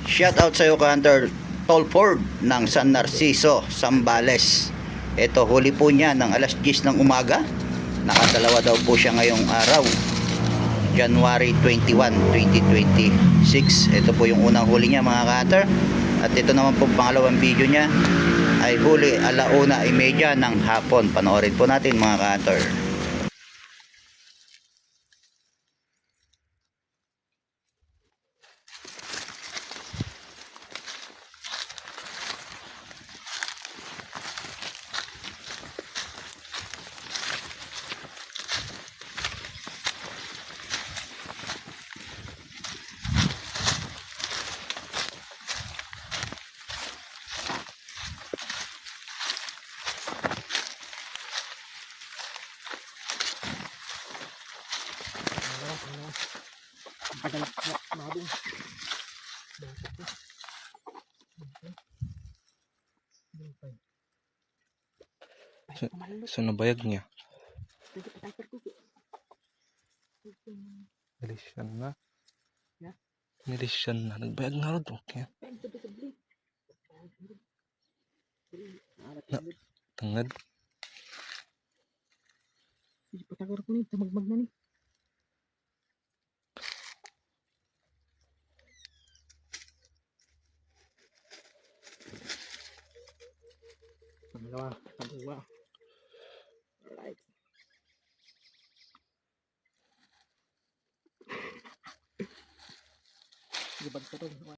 Shout out sa iyo ka Hunter Tolford ng San Narciso, Zambales. Ito, huli po niya ng alas 10 ng umaga. Nakadalawa daw po siya ngayong araw, January 21, 2026. Ito po yung unang huli niya mga ka-hunter. At ito naman po pangalawang video niya ay huli 1:30 ng hapon. Panoorin po natin mga ka-hunter. So nabayag niya. Nilisyan na. Nilisyan na. Nagbayag na rin. Okay. Na, tangad. Patagar ko ni, tamagmag na ni. Pangalawa, pangalawa. Alright. Gibag ka to.